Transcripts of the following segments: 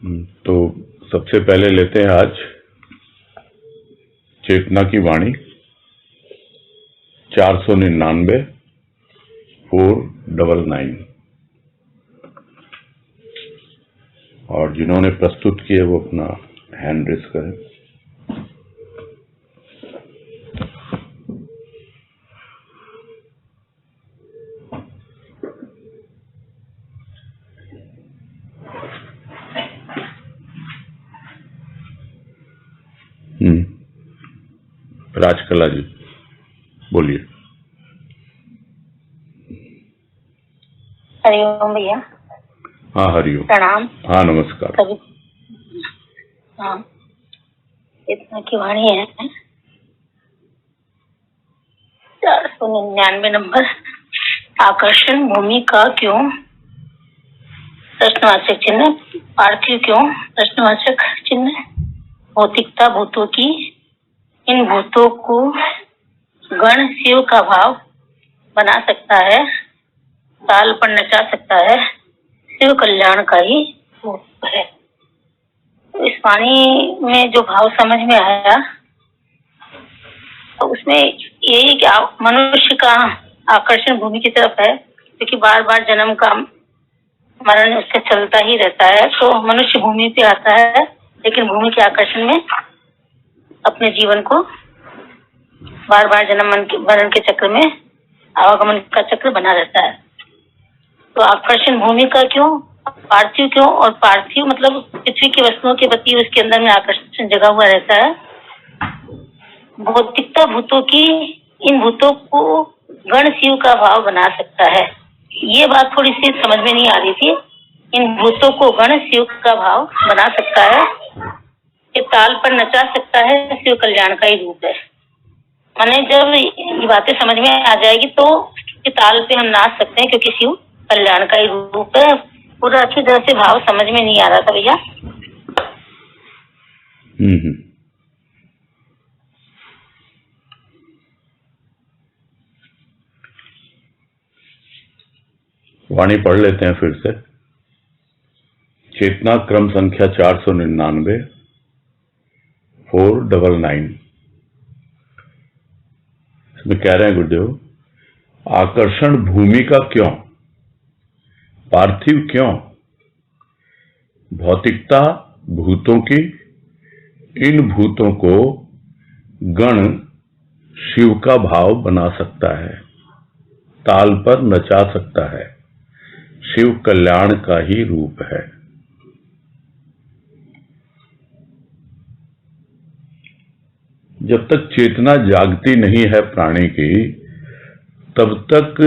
तो सबसे पहले लेते हैं आज चेतना की वाणी 499 और जिन्होंने प्रस्तुत किए वो अपना हैंड रेस करें। राजकला जी बोलिए। हरिओम भैया। हाँ हरिओम। प्रणाम। हाँ नमस्कार। हाँ चेतना की वाणी है 499 नंबर। आकर्षण भूमि का क्यों प्रश्नवाचक चिन्ह, पार्थिव क्यों प्रश्नवाचक चिन्ह, भौतिकता भूतों की, इन भूतों को गण शिव का भाव बना सकता है, ताल पर नचा सकता है, शिव कल्याण का ही रूप है। तो इस वाणी में जो भाव समझ में आया तो उसमें यही कि मनुष्य का आकर्षण भूमि की तरफ है, क्योंकि बार बार जन्म का मरण उसका चलता ही रहता है। तो मनुष्य भूमि पे आता है, लेकिन भूमि के आकर्षण में अपने जीवन को बार बार जन्म मरण के चक्र में आवागमन का चक्र बना रहता है। तो आकर्षण भूमि का क्यों, पार्थिव क्यों, और पार्थिव मतलब पृथ्वी की वस्तुओं के प्रति उसके अंदर में आकर्षण जगा हुआ रहता है। भौतिकता भूतों की, इन भूतों को गण शिव का भाव बना सकता है। ये बात थोड़ी सी समझ में नहीं आ रही थी। इन भूतों को गण शिव का भाव बना सकता है, ये ताल पर नचा सकता है, शिव कल्याण का ही रूप है। माने जब ये बातें समझ में आ जाएगी तो ताल पे हम नाच सकते हैं, क्योंकि शिव कल्याण का ही रूप है। पूरा अच्छी तरह से भाव समझ में नहीं आ रहा था भैया। वाणी पढ़ लेते हैं फिर से। चेतना क्रम संख्या 499 499। इसमें कह रहे हैं गुरुदेव, आकर्षण भूमि का क्यों, पार्थिव क्यों, भौतिकता भूतों की, इन भूतों को गण शिव का भाव बना सकता है, ताल पर नचा सकता है, शिव कल्याण का ही रूप है। जब तक चेतना जागती नहीं है प्राणी की, तब तक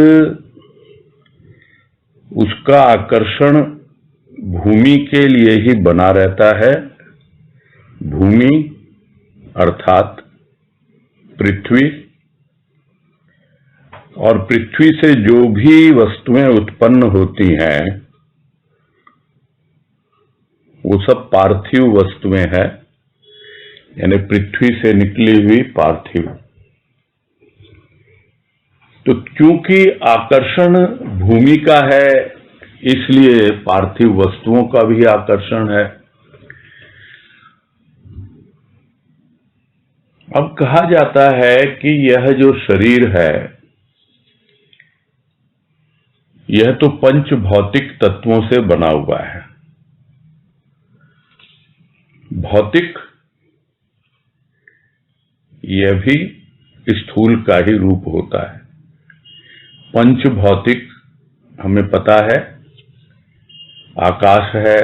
उसका आकर्षण भूमि के लिए ही बना रहता है। भूमि अर्थात पृथ्वी, और पृथ्वी से जो भी वस्तुएं उत्पन्न होती हैं वो सब पार्थिव वस्तुएं हैं, यानी पृथ्वी से निकली हुई पार्थिव। तो क्योंकि आकर्षण भूमि का है, इसलिए पार्थिव वस्तुओं का भी आकर्षण है। अब कहा जाता है कि यह जो शरीर है यह तो पंच भौतिक तत्वों से बना हुआ है। भौतिक यह भी स्थूल का ही रूप होता है। पंच भौतिक हमें पता है, आकाश है,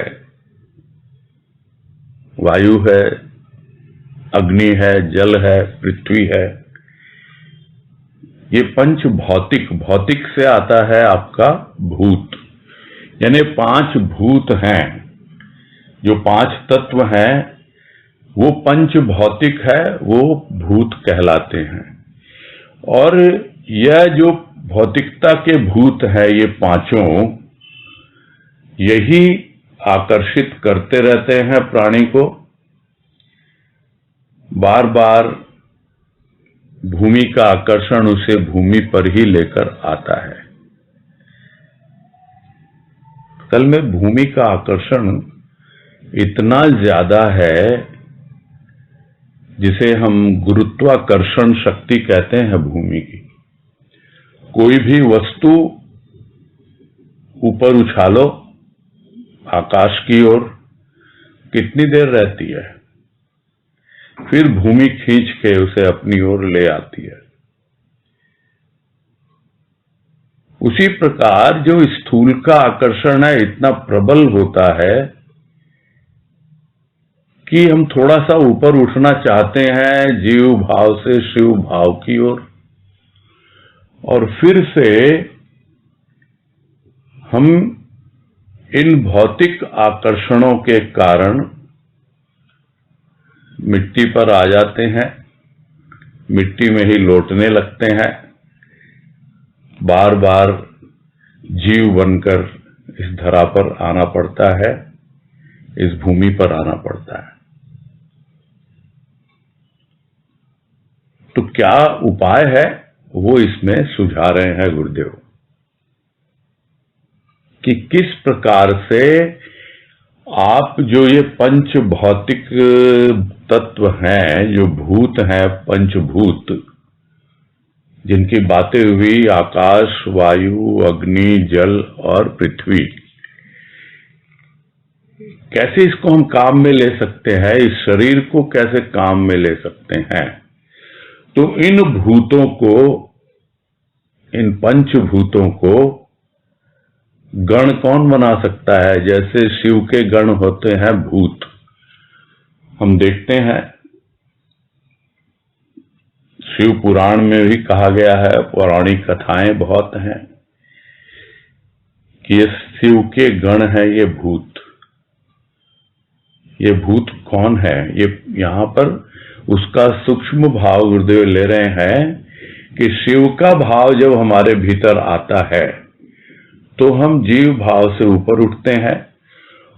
वायु है, अग्नि है, जल है, पृथ्वी है। ये पंच भौतिक, भौतिक से आता है आपका भूत, यानी 5 भूत हैं। जो 5 तत्व हैं वो पंच भौतिक है, वो भूत कहलाते हैं। और यह जो भौतिकता के भूत है, ये पांचों, यही आकर्षित करते रहते हैं प्राणी को। बार बार भूमि का आकर्षण उसे भूमि पर ही लेकर आता है। असल में भूमि का आकर्षण इतना ज्यादा है जिसे हम गुरुत्वाकर्षण शक्ति कहते हैं भूमि की। कोई भी वस्तु ऊपर उछालो आकाश की ओर, कितनी देर रहती है, फिर भूमि खींच के उसे अपनी ओर ले आती है। उसी प्रकार जो स्थूल का आकर्षण है इतना प्रबल होता है कि हम थोड़ा सा ऊपर उठना चाहते हैं जीव भाव से शिव भाव की ओर, और फिर से हम इन भौतिक आकर्षणों के कारण मिट्टी पर आ जाते हैं, मिट्टी में ही लौटने लगते हैं, बार बार जीव बनकर इस धरा पर आना पड़ता है, इस भूमि पर आना पड़ता है। तो क्या उपाय है वो इसमें सुझा रहे हैं गुरुदेव कि किस प्रकार से आप जो ये पंच भौतिक तत्व हैं, जो भूत हैं, पंचभूत जिनकी बातें हुई, आकाश, वायु, अग्नि, जल और पृथ्वी, कैसे इसको हम काम में ले सकते हैं, इस शरीर को कैसे काम में ले सकते हैं। तो इन भूतों को, इन पंचभूतों को गण कौन बना सकता है? जैसे शिव के गण होते हैं भूत, हम देखते हैं शिव पुराण में भी कहा गया है, पौराणिक कथाएं बहुत हैं कि ये शिव के गण है, ये भूत। ये भूत कौन है? ये यहां पर उसका सूक्ष्म भाव गुरुदेव ले रहे हैं कि शिव का भाव जब हमारे भीतर आता है तो हम जीव भाव से ऊपर उठते हैं,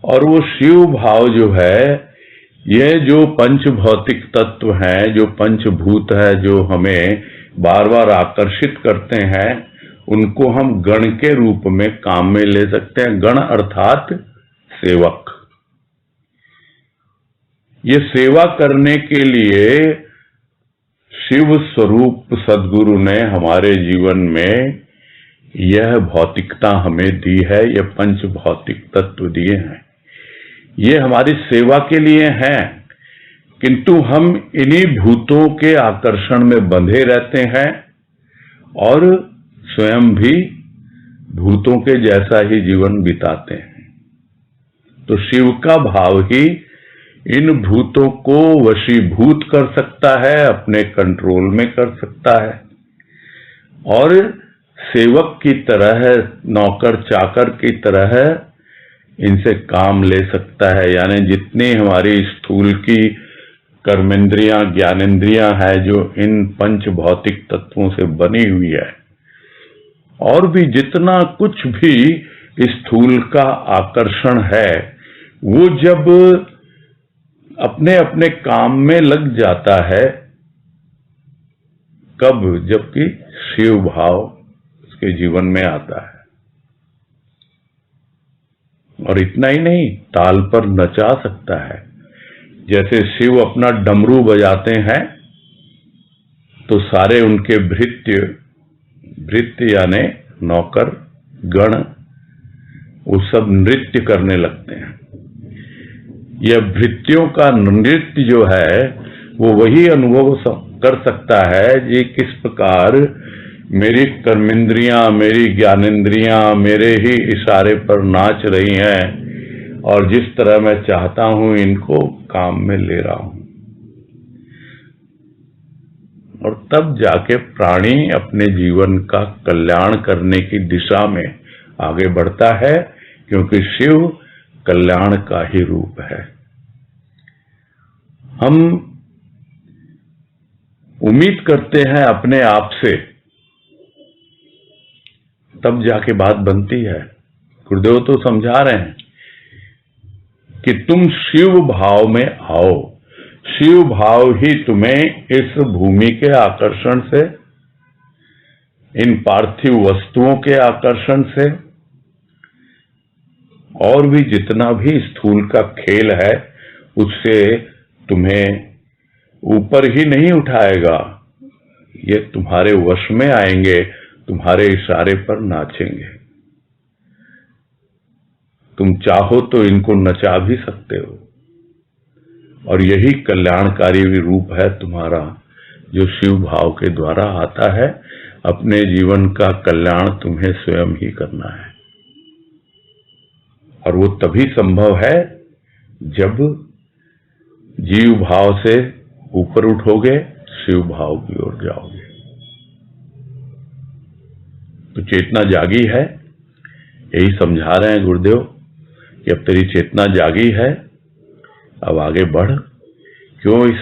और वो शिव भाव जो है, ये जो पंच भौतिक तत्व हैं, जो पंचभूत है, जो हमें बार बार आकर्षित करते हैं, उनको हम गण के रूप में काम में ले सकते हैं। गण अर्थात सेवक। ये सेवा करने के लिए शिव स्वरूप सद्गुरु ने हमारे जीवन में यह भौतिकता हमें दी है, यह पंच भौतिक तत्व दिए हैं, ये हमारी सेवा के लिए हैं। किंतु हम इन्हीं भूतों के आकर्षण में बंधे रहते हैं और स्वयं भी भूतों के जैसा ही जीवन बिताते हैं। तो शिव का भाव ही इन भूतों को वशीभूत कर सकता है, अपने कंट्रोल में कर सकता है, और सेवक की तरह, नौकर चाकर की तरह इनसे काम ले सकता है। यानी जितनी हमारी स्थूल की कर्मेंद्रियां, ज्ञानेंद्रियां है, जो इन पंच भौतिक तत्वों से बनी हुई है, और भी जितना कुछ भी स्थूल का आकर्षण है, वो जब अपने अपने काम में लग जाता है, कब? जबकि शिव भाव उसके जीवन में आता है। और इतना ही नहीं, ताल पर नचा सकता है। जैसे शिव अपना डमरू बजाते हैं तो सारे उनके भृत्य यानी नौकर गण, वो सब नृत्य करने लगते हैं। यह भृत्यों का नृत्य जो है वो वही अनुभव कर सकता है जी, किस प्रकार मेरी कर्मेंद्रियां, मेरी ज्ञानेंद्रियां मेरे ही इशारे पर नाच रही हैं, और जिस तरह मैं चाहता हूं इनको काम में ले रहा हूं। और तब जाके प्राणी अपने जीवन का कल्याण करने की दिशा में आगे बढ़ता है, क्योंकि शिव कल्याण का ही रूप है। हम उम्मीद करते हैं अपने आप से, तब जाके बात बनती है। गुरुदेव तो समझा रहे हैं कि तुम शिव भाव में आओ, शिव भाव ही तुम्हें इस भूमि के आकर्षण से, इन पार्थिव वस्तुओं के आकर्षण से और भी जितना भी स्थूल का खेल है उससे तुम्हें ऊपर ही नहीं उठाएगा, ये तुम्हारे वश में आएंगे, तुम्हारे इशारे पर नाचेंगे। तुम चाहो तो इनको नचा भी सकते हो, और यही कल्याणकारी रूप है तुम्हारा, जो शिव भाव के द्वारा आता है। अपने जीवन का कल्याण तुम्हें स्वयं ही करना है, और वो तभी संभव है जब जीव भाव से ऊपर उठोगे, शिव भाव की ओर जाओगे। तो चेतना जागी है, यही समझा रहे हैं गुरुदेव कि अब तेरी चेतना जागी है, अब आगे बढ़। क्यों इस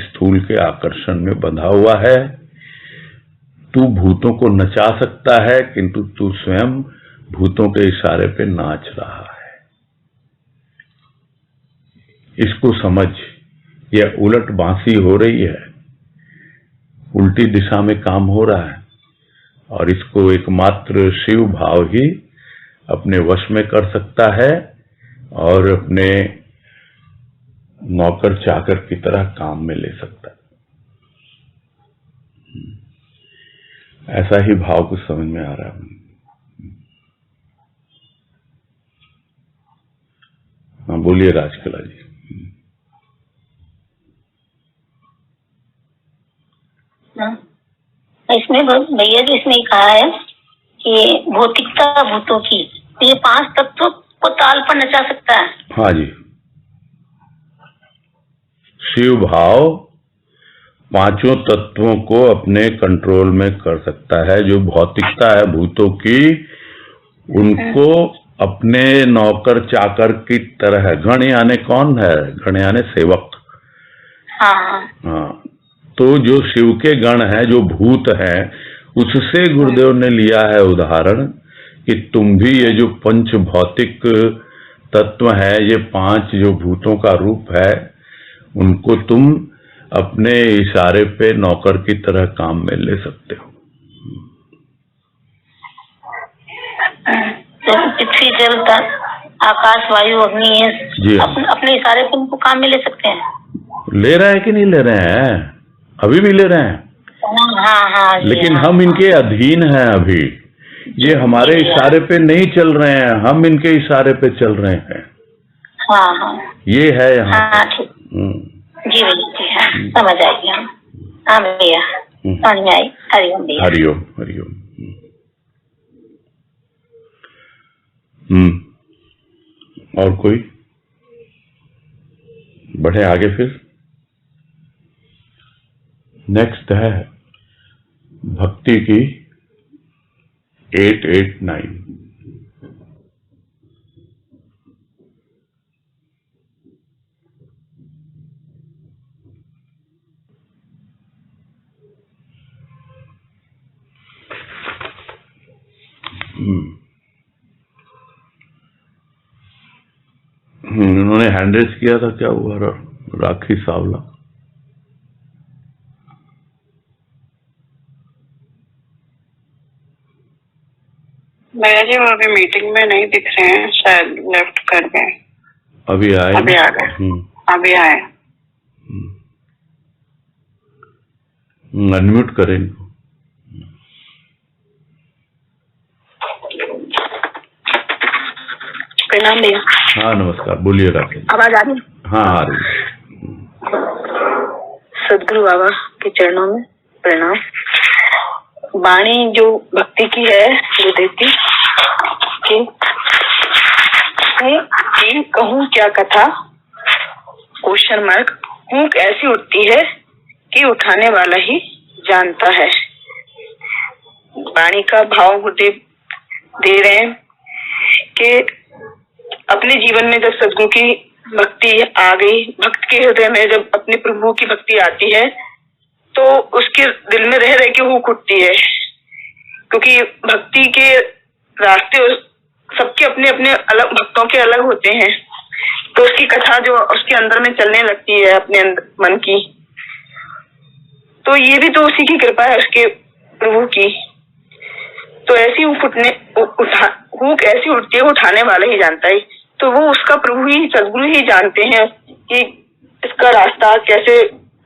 स्थूल के आकर्षण में बंधा हुआ है? तू भूतों को नचा सकता है, किंतु तू स्वयं भूतों के इशारे पे नाच रहा है। इसको समझ, यह उलट बांसी हो रही है, उल्टी दिशा में काम हो रहा है, और इसको एकमात्र शिव भाव ही अपने वश में कर सकता है और अपने नौकर चाकर की तरह काम में ले सकता है। ऐसा ही भाव कुछ समझ में आ रहा है। हाँ, बोलिए राजकला जी। इसमें भैया जी इसमें कहा है कि भौतिकता भूतों की, ये 5 तत्व को ताल पर नचा सकता है। हाँ जी, शिव भाव 5 तत्वों को अपने कंट्रोल में कर सकता है। जो भौतिकता है भूतों की, उनको अपने नौकर चाकर की तरह, गण यानी कौन है? गण यानी सेवक। हाँ, तो जो शिव के गण है, जो भूत है, उससे गुरुदेव ने लिया है उदाहरण कि तुम भी ये जो 5 भौतिक तत्व है, ये 5 जो भूतों का रूप है, उनको तुम अपने इशारे पे नौकर की तरह काम में ले सकते हो। तो पृथ्वी, जल, आकाश, वायु, अग्नि है जी, अपने इशारे पे उनको काम में ले सकते हैं। ले रहे हैं कि नहीं ले रहे हैं? अभी भी ले रहे हैं। हाँ, लेकिन हम इनके अधीन हैं अभी। ये हमारे इशारे पे नहीं चल रहे हैं, हम इनके इशारे पे चल रहे हैं। हाँ, ये है यहाँ। जी भैया जी, हाँ, समझ आएगी। हाँ भैया, समझ में आई। हरिओम भैया। हरिओम हरिओम। और कोई बढ़े आगे? फिर नेक्स्ट है भक्ति की 889। उन्होंने हैंड रेज किया था, क्या हुआ? राखी सावला। भैया जी वो अभी मीटिंग में नहीं दिख रहे हैं, शायद लेफ्ट कर गए। अभी आए? अभी आ गए। अभी आए। अनम्यूट करें इनको। प्रणाम भैया। हाँ नमस्कार, बोलिए राकेश। आवाज आ रही? हाँ आ रही। सदगुरु बाबा के चरणों में प्रणाम। वाणी जो भक्ति की है, जो देती कि कहूँ क्या कथा, क्वेश्चन मार्क, ऊँक ऐसी उठती है कि उठाने वाला ही जानता है। वाणी का भाव गुरुदेव दे रहे हैं कि अपने जीवन में जब सदगुरु की भक्ति आ गई, भक्त के हृदय में जब अपने प्रभु की भक्ति आती है, तो उसके दिल में रह रह के हुक उठती है। क्योंकि भक्ति के रास्ते सबके अपने अपने अलग, भक्तों के अलग होते हैं। तो उसकी कथा जो उसके अंदर में चलने लगती है अपने मन की, तो ये भी तो उसी की कृपा है, उसके प्रभु की। तो ऐसी हुक ऐसी उठती है, उठाने वाला ही जानता है। तो वो उसका प्रभु ही, सदगुरु ही जानते हैं कि इसका रास्ता कैसे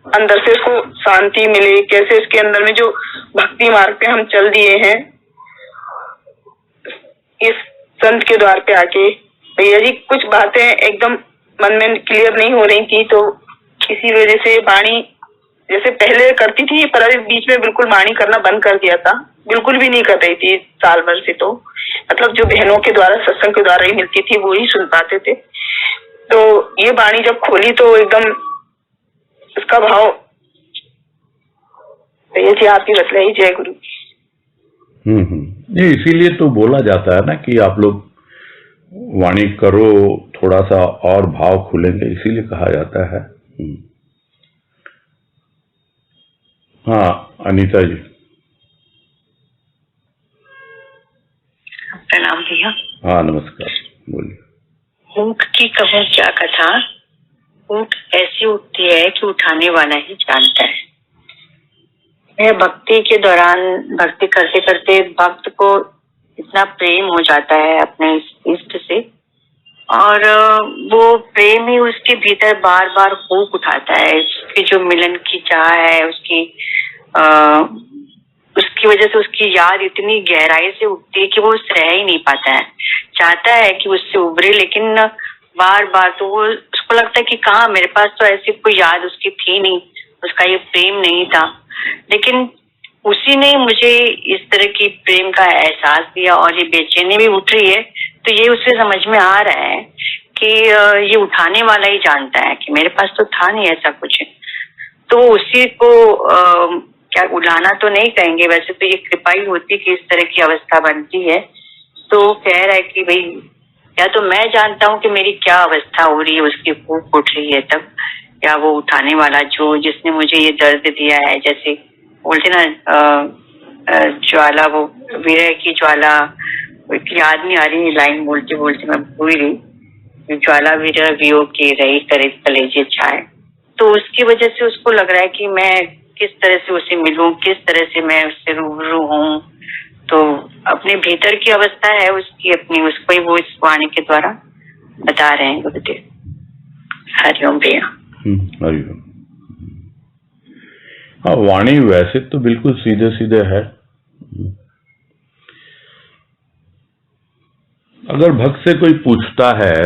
अंदर से इसको शांति मिले, कैसे इसके अंदर में जो भक्ति मार्ग पे हम चल दिए हैं इस संत के द्वार पे आके। भैया जी कुछ बातें एकदम मन में क्लियर नहीं हो रही थी, तो इसी वजह से वाणी जैसे पहले करती थी, पर अभी बीच में बिल्कुल वाणी करना बंद कर दिया था, बिल्कुल भी नहीं कर रही थी साल भर से। तो मतलब जो बहनों के द्वारा, सत्संग के द्वारा ही मिलती थी वो ही सुन पाते थे। तो ये वाणी जब खोली तो एकदम उसका भाव, भैया जी आप ही बतलाइए। जय गुरु। ये इसीलिए तो बोला जाता है ना कि आप लोग वाणी करो, थोड़ा सा और भाव खुलेंगे, इसीलिए कहा जाता है। हाँ अनीता जी। प्रणाम भैया। हाँ नमस्कार, बोलिए। हुक की कहूँ क्या कथा, हुक ऐसी उठती है कि उठाने वाला ही जानता है। मैं भक्ति के दौरान भक्ति करते करते भक्त को इतना प्रेम हो जाता है अपने इष्ट से, और वो प्रेम ही उसके भीतर बार बार हुक उठाता है। उसकी जो मिलन की चाह है, उसकी वजह से उसकी याद इतनी गहराई से उठती है कि वो सह ही नहीं पाता है, चाहता है कि उससे उभरे, लेकिन बार बार तो वो उसको लगता है कि कहाँ, मेरे पास तो ऐसी कोई याद उसकी थी नहीं, उसका ये प्रेम नहीं था। लेकिन उसी ने मुझे इस तरह की प्रेम का एहसास दिया और ये बेचैनी भी उठ रही है। तो ये उसे समझ में आ रहा है कि ये उठाने वाला ही जानता है कि मेरे पास तो था नहीं ऐसा कुछ। तो उसी को क्या उलाना तो नहीं कहेंगे, वैसे तो ये कृपा ही होती कि इस तरह की अवस्था बनती है। तो कह रहा है कि भाई या तो मैं जानता हूँ कि मेरी क्या अवस्था हो रही है, उसकी भूख उठ रही है तब, या वो उठाने वाला जो जिसने मुझे ये दर्द दिया है, जैसे बोलते ना ज्वाला, वो विरह की ज्वाला, याद नहीं आ रही लाइन, बोलते बोलते मैं भूल गई। ज्वाला विरह वियोग की रही करे कलेजे छाए। तो उसकी वजह से उसको लग रहा है कि मैं किस तरह से उसे मिलूं, किस तरह से मैं उससे रूबरू हूँ। तो अपने भीतर की अवस्था है उसकी अपनी, उसको ही वो इस वाणी के द्वारा बता रहे हैं गुरुदेव। हरिओम भैया। हरिओम। हाँ वाणी वैसे तो बिल्कुल सीधे सीधे है। अगर भक्त से कोई पूछता है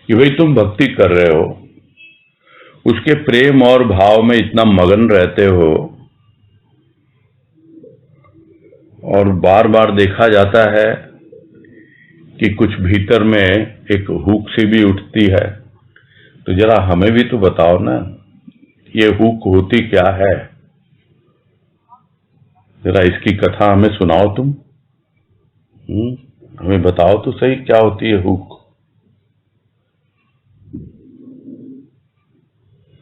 कि भाई तुम भक्ति कर रहे हो, उसके प्रेम और भाव में इतना मगन रहते हो, और बार बार देखा जाता है कि कुछ भीतर में एक हुक सी भी उठती है, तो जरा हमें भी तो बताओ ना, ये हुक होती क्या है? जरा इसकी कथा हमें सुनाओ तुम। हमें बताओ तो सही, क्या होती है हुक?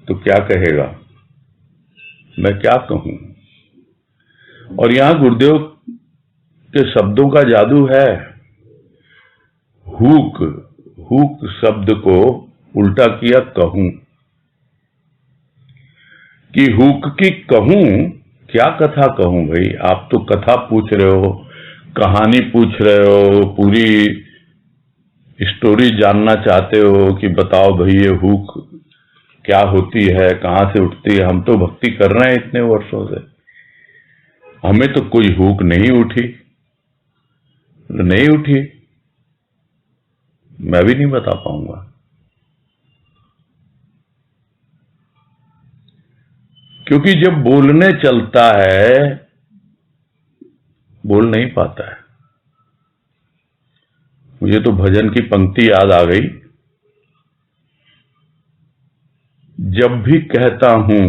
तो क्या कहेगा, मैं क्या कहूं? और यहां गुरुदेव के शब्दों का जादू है। हुक, हुक शब्द को उल्टा किया कहूं, कि हुक की कहूं, क्या कथा कहूं? भाई आप तो कथा पूछ रहे हो, कहानी पूछ रहे हो, पूरी स्टोरी जानना चाहते हो कि बताओ भाई ये हुक क्या होती है, कहां से उठती है। हम तो भक्ति कर रहे हैं इतने वर्षों से, हमें तो कोई हुक नहीं उठी, नहीं उठी, मैं भी नहीं बता पाऊंगा। क्योंकि जब बोलने चलता है बोल नहीं पाता है। मुझे तो भजन की पंक्ति याद आ गई, जब भी कहता हूं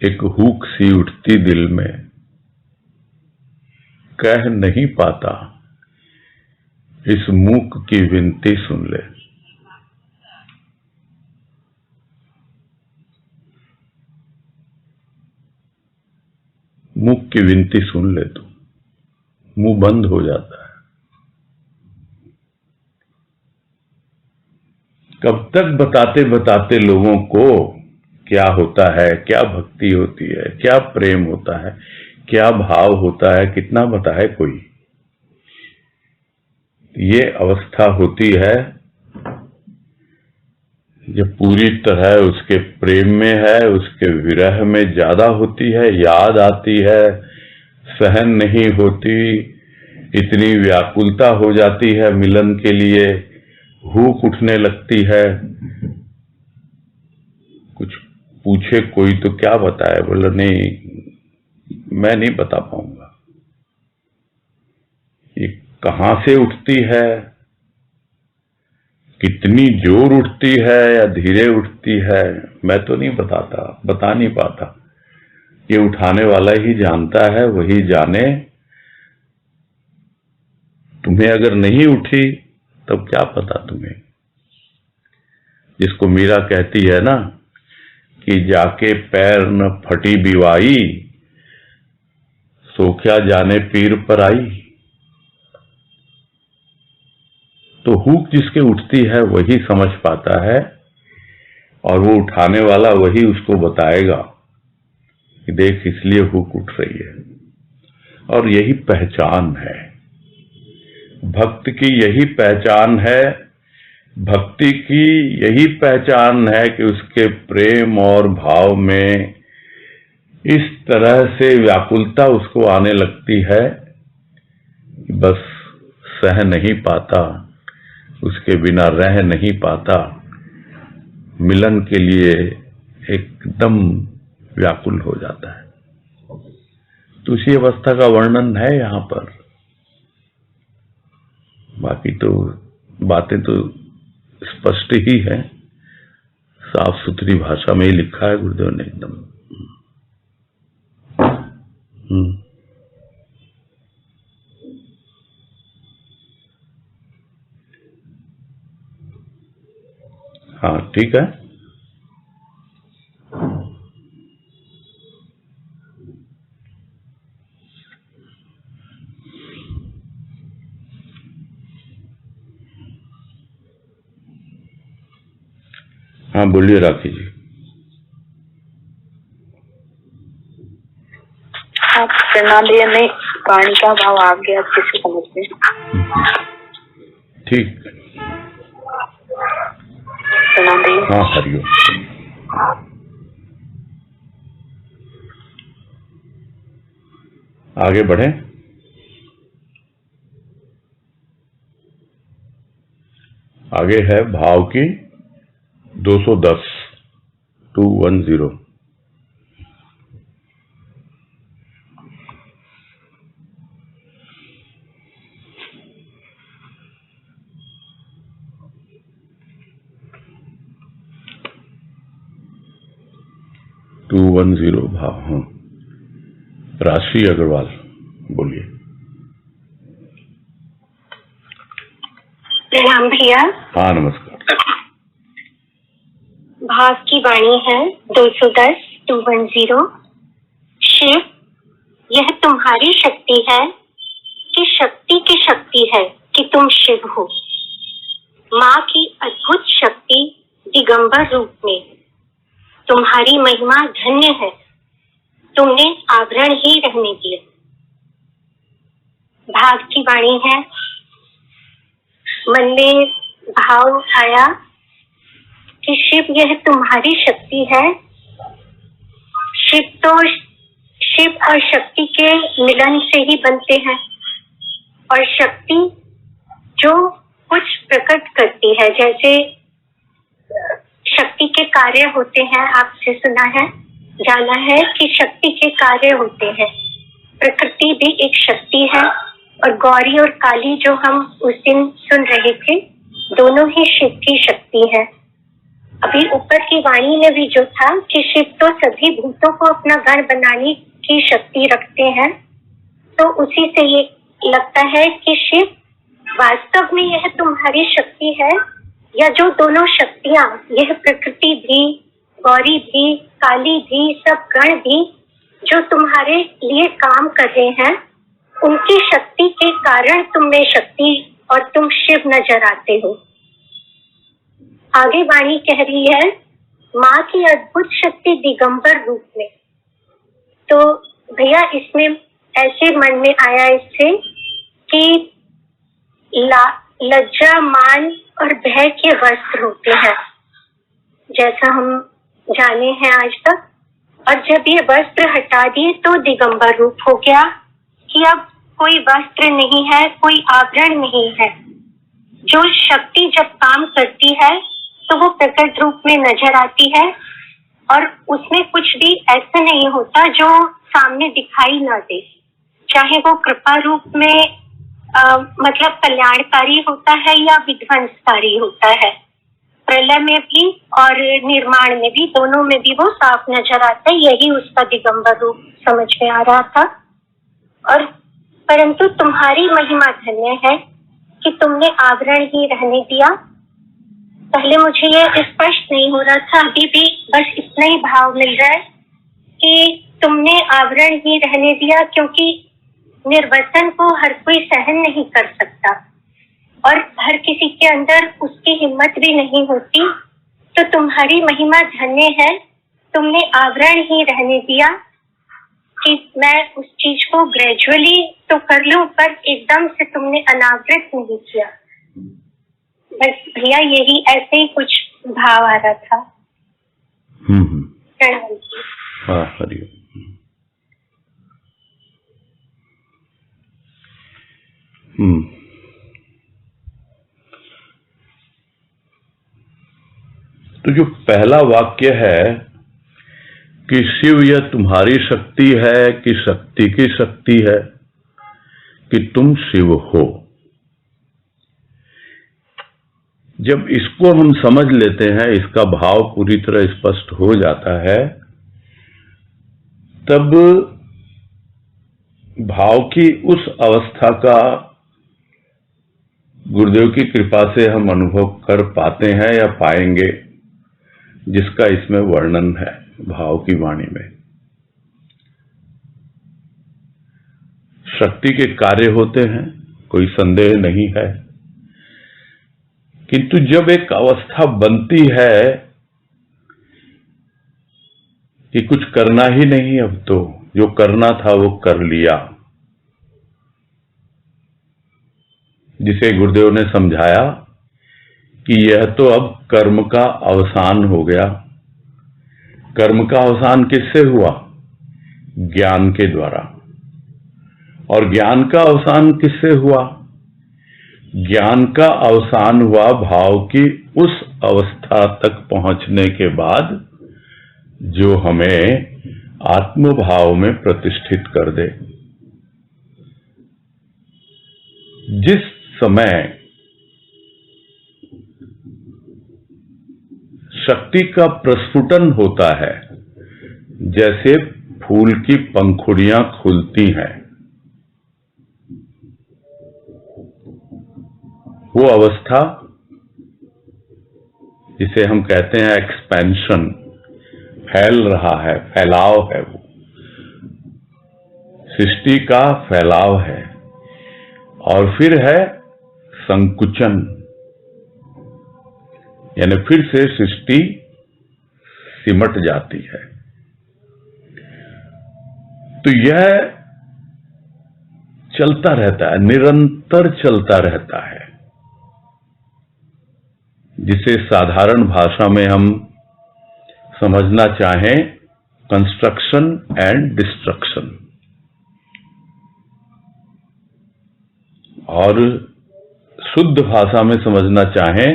एक हुक सी उठती दिल में, कह नहीं पाता इस मूक की विनती सुन ले। मूक की विनती सुन ले तो मुंह बंद हो जाता है। कब तक बताते बताते लोगों को क्या होता है, क्या भक्ति होती है, क्या प्रेम होता है, क्या भाव होता है, कितना बताए कोई। ये अवस्था होती है जब पूरी तरह उसके प्रेम में है, उसके विरह में ज्यादा होती है, याद आती है, सहन नहीं होती, इतनी व्याकुलता हो जाती है मिलन के लिए, भूख उठने लगती है। कुछ पूछे कोई तो क्या बताए, बोला नहीं मैं नहीं बता पाऊंगा। ये कहां से उठती है, कितनी जोर उठती है या धीरे उठती है, मैं तो नहीं बता नहीं पाता। ये उठाने वाला ही जानता है, वही जाने। तुम्हें अगर नहीं उठी तब क्या पता तुम्हें। जिसको मीरा कहती है ना कि जाके पैर न फटी बिवाई, सो क्या जाने पीर पर आई। तो हुक जिसके उठती है वही समझ पाता है, और वो उठाने वाला वही उसको बताएगा कि देख इसलिए हुक उठ रही है। और यही पहचान है भक्त की, यही पहचान है भक्ति की, यही पहचान है कि उसके प्रेम और भाव में इस तरह से व्याकुलता उसको आने लगती है कि बस सह नहीं पाता, उसके बिना रह नहीं पाता, मिलन के लिए एकदम व्याकुल हो जाता है। तो इसी अवस्था का वर्णन है यहाँ पर। बाकी तो बातें तो स्पष्ट ही है, साफ सुथरी भाषा में ही लिखा है गुरुदेव ने एकदम। हाँ ठीक है। हाँ बोलिए राखी जी। हाँ प्रणाम भैया, नहीं वाणी का भाव आ गया अच्छे से समझ में। ठीक। प्रणाम भैया। हाँ हरिओम। आगे बढ़े। आगे है भाव की 210 210। भाव। हाँ राशि अग्रवाल बोलिए। प्रणाम भैया। हाँ नमस्कार। भाव की वाणी है 210 210। शिव, यह तुम्हारी शक्ति है कि शक्ति की शक्ति है कि तुम शिव हो। माँ की अद्भुत शक्ति दिगंबर रूप में, तुम्हारी महिमा धन्य है, तुमने आवरण ही रहने दिया। भाव की वाणी है, मन में भाव आया कि शिव यह तुम्हारी शक्ति है। शिव और शक्ति के मिलन से ही बनते हैं, और शक्ति जो कुछ प्रकट करती है, जैसे शक्ति के कार्य होते हैं, आपसे सुना है जाना है कि शक्ति के कार्य होते हैं। प्रकृति भी एक शक्ति है, और गौरी और काली जो हम उस दिन सुन रहे थे, दोनों ही शिव की शक्ति है। अभी ऊपर की वाणी में भी जो था कि शिव तो सभी भूतों को अपना गण बनाने की शक्ति रखते हैं, तो उसी से ये लगता है कि शिव वास्तव में यह तुम्हारी शक्ति है, या जो दोनों शक्तियां, यह प्रकृति भी, गौरी भी, काली भी, सब गण भी जो तुम्हारे लिए काम कर रहे हैं, उनकी शक्ति के कारण तुम में शक्ति और तुम शिव नजर आते हो। आगे वाणी कह रही है, माँ की अद्भुत शक्ति दिगंबर रूप में। तो भैया इसमें ऐसे मन में आया इससे कि लज्जा, मान और भय के वस्त्र होते हैं, जैसा हम जाने हैं आज तक। और जब ये वस्त्र हटा दिए तो दिगंबर रूप हो गया कि अब कोई वस्त्र नहीं है, कोई आवरण नहीं है। जो शक्ति जब काम करती है तो वो प्रकट रूप में नजर आती है और उसमें कुछ भी ऐसा नहीं होता जो सामने दिखाई ना दे, चाहे वो कृपा रूप में मतलब कल्याणकारी होता है या विध्वंसकारी होता है। प्रलय में भी और निर्माण में भी, दोनों में भी वो साफ नजर आता है। यही उसका दिगंबर रूप समझ में आ रहा था। और परंतु तुम्हारी महिमा धन्य है कि तुमने आवरण ही रहने दिया। पहले मुझे ये स्पष्ट नहीं हो रहा था, अभी भी बस इतना ही भाव मिल रहा है कि तुमने आवरण ही रहने दिया, क्योंकि निर्वसन को हर कोई सहन नहीं कर सकता और हर किसी के अंदर उसकी हिम्मत भी नहीं होती। तो तुम्हारी महिमा धन्य है, तुमने आवरण ही रहने दिया कि मैं उस चीज को ग्रेजुअली तो कर लूं, पर एकदम से तुमने अनावृत नहीं किया। बस भैया यही ऐसे ही कुछ भाव आ रहा था। प्रणाम जी। हाँ, हरिओम। तो जो पहला वाक्य है कि शिव यह तुम्हारी शक्ति है कि शक्ति की शक्ति है कि तुम शिव हो, जब इसको हम समझ लेते हैं, इसका भाव पूरी तरह स्पष्ट हो जाता है, तब भाव की उस अवस्था का गुरुदेव की कृपा से हम अनुभव कर पाते हैं या पाएंगे, जिसका इसमें वर्णन है भाव की वाणी में। शक्ति के कार्य होते हैं, कोई संदेह नहीं है, किंतु जब एक अवस्था बनती है कि कुछ करना ही नहीं, अब तो जो करना था वो कर लिया, जिसे गुरुदेव ने समझाया कि यह तो अब कर्म का अवसान हो गया। कर्म का अवसान किससे हुआ? ज्ञान के द्वारा। और ज्ञान का अवसान किससे हुआ? ज्ञान का अवसान हुआ भाव की उस अवस्था तक पहुंचने के बाद जो हमें आत्मभाव में प्रतिष्ठित कर दे। जिस समय शक्ति का प्रस्फुटन होता है, जैसे फूल की पंखुड़ियां खुलती हैं, वो अवस्था जिसे हम कहते हैं एक्सपेंशन, फैल रहा है, फैलाव है, वो सृष्टि का फैलाव है। और फिर है संकुचन, यानी फिर से सृष्टि सिमट जाती है। तो यह चलता रहता है, निरंतर चलता रहता है, जिसे साधारण भाषा में हम समझना चाहें कंस्ट्रक्शन एंड डिस्ट्रक्शन, और शुद्ध भाषा में समझना चाहें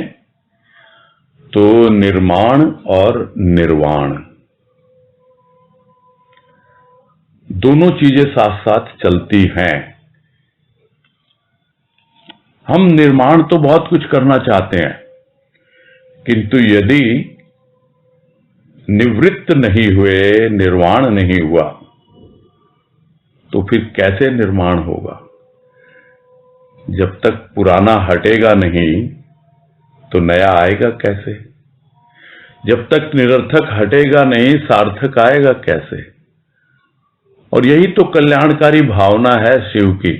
तो निर्माण और निर्वाण, दोनों चीजें साथ साथ चलती हैं। हम निर्माण तो बहुत कुछ करना चाहते हैं, किंतु यदि निवृत्त नहीं हुए, निर्वाण नहीं हुआ, तो फिर कैसे निर्माण होगा? जब तक पुराना हटेगा नहीं तो नया आएगा कैसे? जब तक निरर्थक हटेगा नहीं, सार्थक आएगा कैसे? और यही तो कल्याणकारी भावना है शिव की,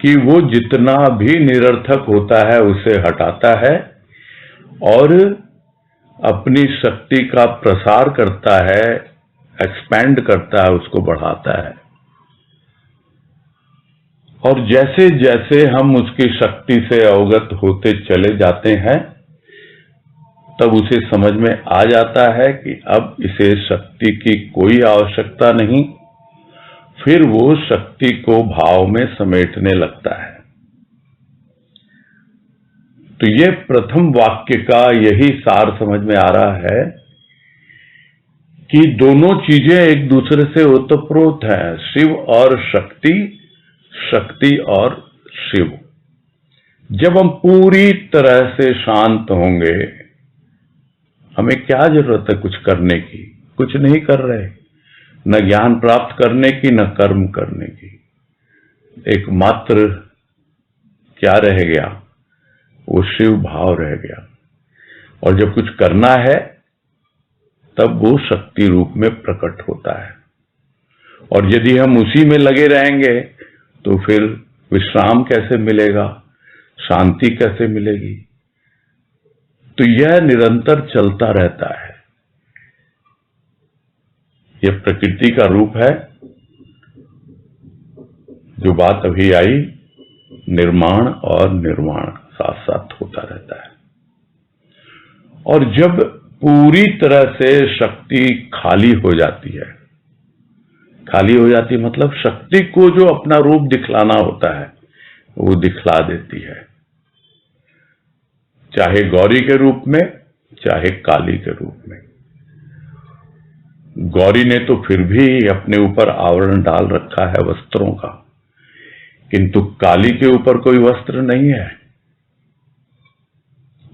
कि वो जितना भी निरर्थक होता है उसे हटाता है और अपनी शक्ति का प्रसार करता है, एक्सपैंड करता है, उसको बढ़ाता है। और जैसे जैसे हम उसकी शक्ति से अवगत होते चले जाते हैं, तब उसे समझ में आ जाता है कि अब इसे शक्ति की कोई आवश्यकता नहीं। फिर वो शक्ति को भाव में समेटने लगता है। तो ये प्रथम वाक्य का यही सार समझ में आ रहा है कि दोनों चीजें एक दूसरे से ओतप्रोत हैं, शिव और शक्ति, शक्ति और शिव। जब हम पूरी तरह से शांत होंगे, हमें क्या जरूरत है कुछ करने की? कुछ नहीं कर रहे, न ज्ञान प्राप्त करने की, न कर्म करने की। एकमात्र क्या रह गया? वो शिव भाव रह गया। और जब कुछ करना है तब वो शक्ति रूप में प्रकट होता है। और यदि हम उसी में लगे रहेंगे तो फिर विश्राम कैसे मिलेगा, शांति कैसे मिलेगी? तो यह निरंतर चलता रहता है। यह प्रकृति का रूप है। जो बात अभी आई, निर्माण और निर्वाण साथ साथ होता रहता है। और जब पूरी तरह से शक्ति खाली हो जाती है, खाली हो जाती मतलब शक्ति को जो अपना रूप दिखलाना होता है वो दिखला देती है, चाहे गौरी के रूप में, चाहे काली के रूप में। गौरी ने तो फिर भी अपने ऊपर आवरण डाल रखा है वस्त्रों का, किंतु काली के ऊपर कोई वस्त्र नहीं है।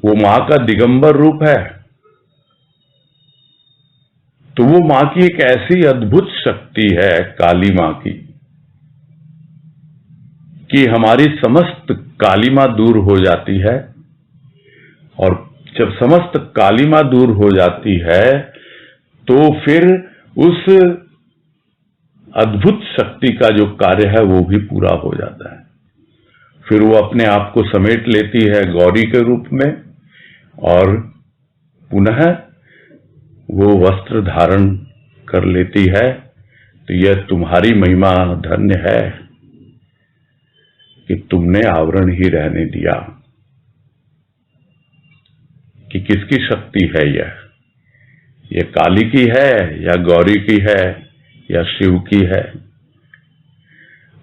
वो मां का दिगंबर रूप है। तो वो मां की एक ऐसी अद्भुत शक्ति है, काली मां की, कि हमारी समस्त कालिमा दूर हो जाती है। और जब समस्त कालिमा दूर हो जाती है तो फिर उस अद्भुत शक्ति का जो कार्य है वो भी पूरा हो जाता है। फिर वो अपने आप को समेट लेती है गौरी के रूप में, और पुनः वो वस्त्र धारण कर लेती है। तो यह तुम्हारी महिमा धन्य है कि तुमने आवरण ही रहने दिया। कि किसकी शक्ति है यह काली की है या गौरी की है या शिव की है?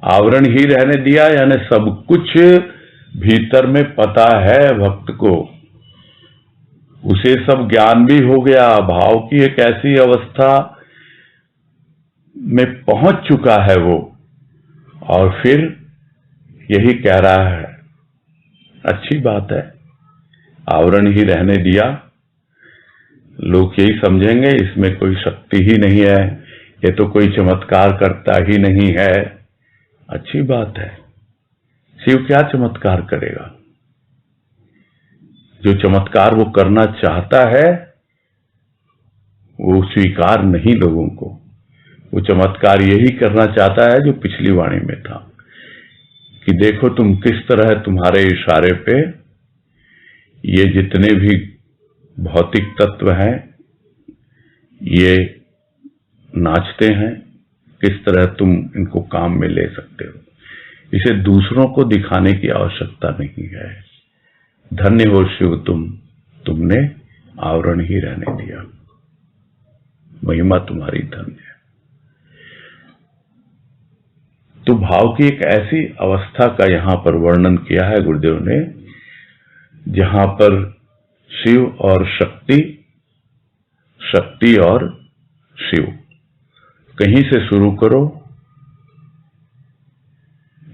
आवरण ही रहने दिया, यानी सब कुछ भीतर में पता है भक्त को, उसे सब ज्ञान भी हो गया। भाव की एक ऐसी अवस्था में पहुंच चुका है वो, और फिर यही कह रहा है, अच्छी बात है, आवरण ही रहने दिया। लोग यही समझेंगे इसमें कोई शक्ति ही नहीं है, ये तो कोई चमत्कार करता ही नहीं है। अच्छी बात है, शिव क्या चमत्कार करेगा? जो चमत्कार वो करना चाहता है वो स्वीकार नहीं लोगों को। वो चमत्कार यही करना चाहता है जो पिछली वाणी में था, कि देखो तुम किस तरह तुम्हारे इशारे पे ये जितने भी भौतिक तत्व हैं ये नाचते हैं, किस तरह तुम इनको काम में ले सकते हो। इसे दूसरों को दिखाने की आवश्यकता नहीं है। धन्य हो शिव तुमने आवरण ही रहने दिया। महिमा तुम्हारी धन्य है। तो भाव की एक ऐसी अवस्था का यहां पर वर्णन किया है गुरुदेव ने, जहां पर शिव और शक्ति, शक्ति और शिव, कहीं से शुरू करो,